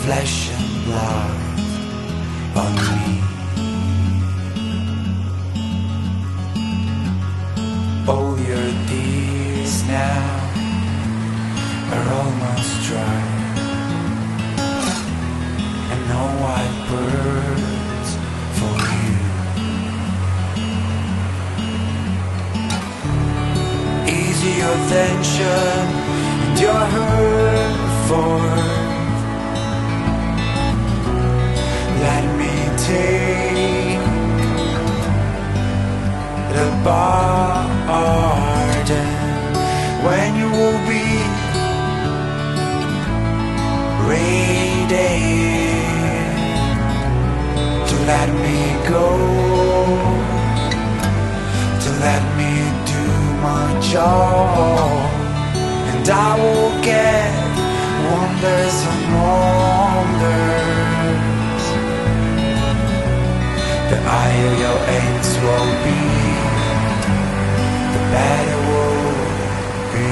flesh and blood on me. All your tears now are almost dry, and no white birds for you. Easy your tension and your hurt for. Let me take the pardon when you will be ready to let me go, to let me do my job, and I will get wonders and wonders. The higher your aims will be, the better will be.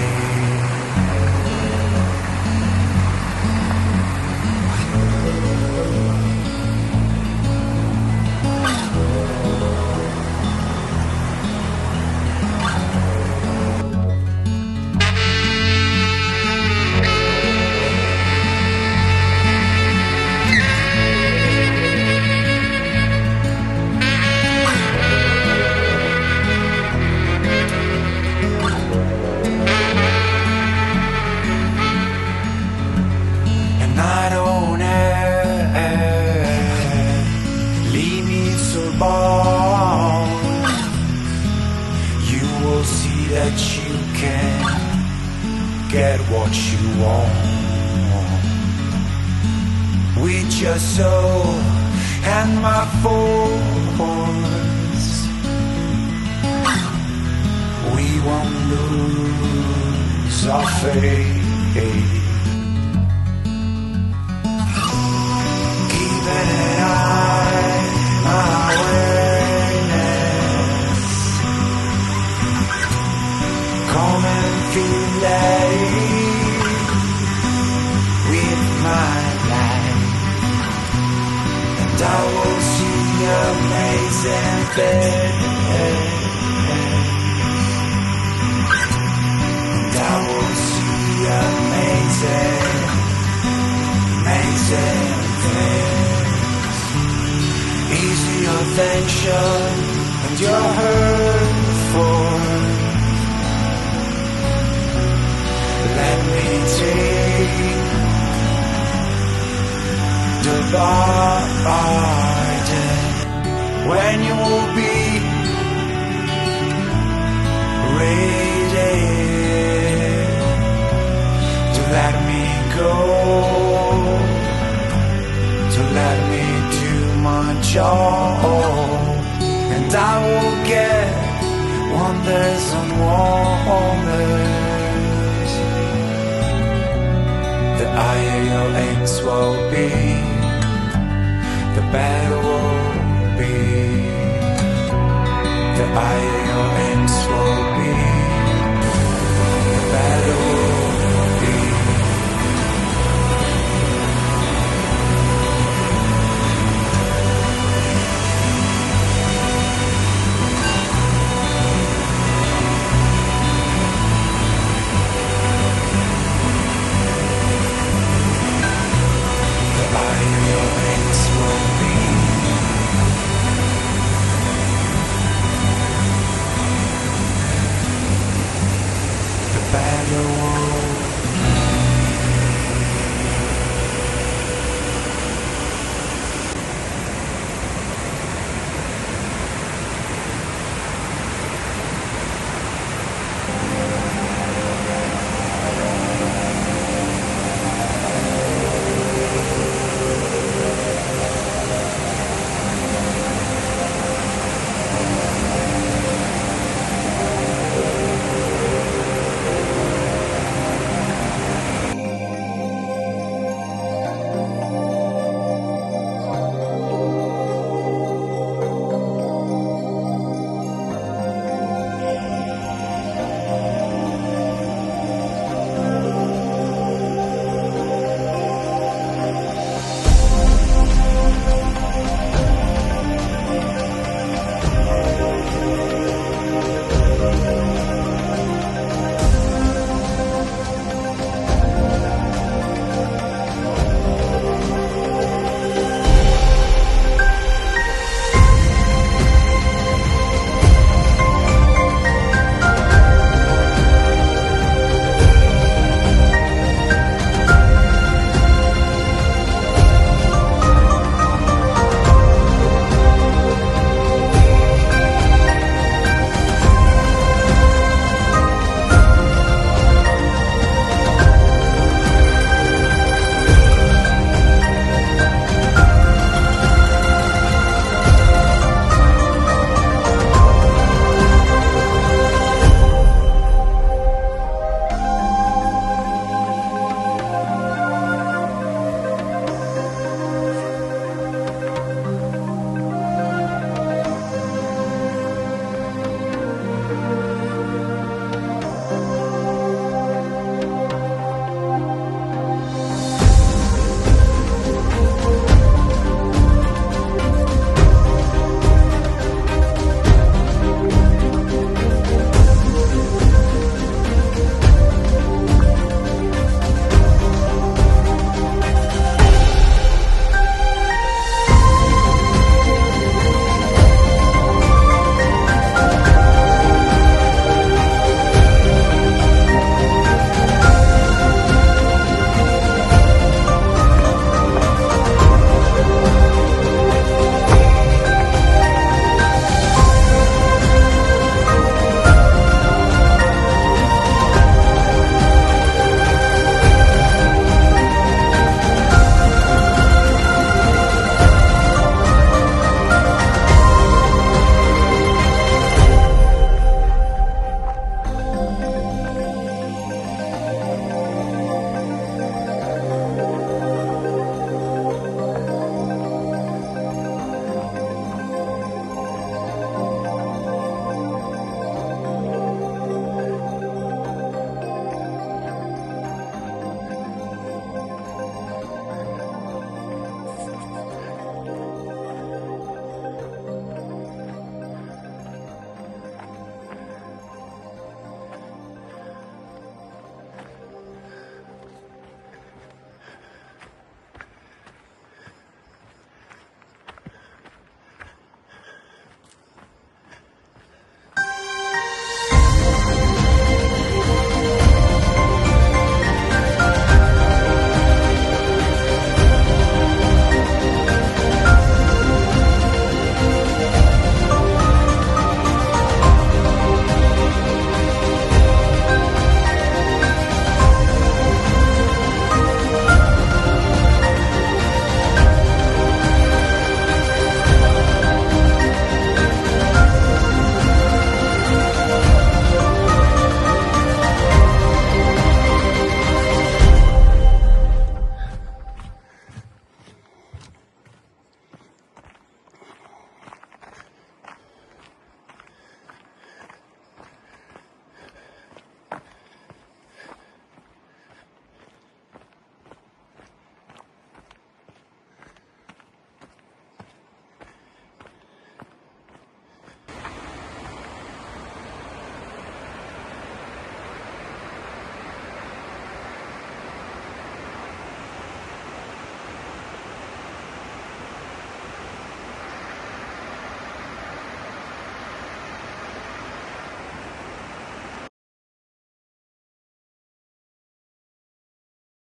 That you can get what you want with your soul and my force. We won't lose our faith, keeping an eye on our awareness. Come and feel light with my life, and I will see amazing things, and I will see amazing, amazing things. Easy your tension and your hurt for. Let me take the pardon when you will be ready to let me go, to let me do my job, and I will get wonders and wonders. The higher your aims will be, the better will be. The higher your aims will be, the better will be.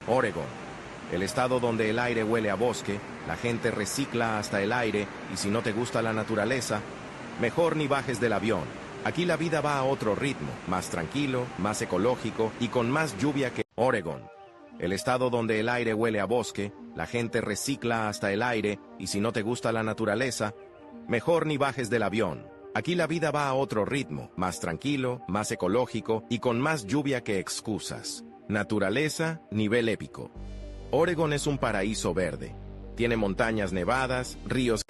Oregon, el estado donde el aire huele a bosque, la gente recicla hasta el aire y si no te gusta la naturaleza, mejor ni bajes del avión. Aquí la vida va a otro ritmo, más tranquilo, más ecológico y con más lluvia que Oregon, el estado donde el aire huele a bosque, la gente recicla hasta el aire y si no te gusta la naturaleza, mejor ni bajes del avión. Aquí la vida va a otro ritmo, más tranquilo, más ecológico y con más lluvia que excusas. Naturaleza, nivel épico. Oregon es un paraíso verde. Tiene montañas nevadas, ríos.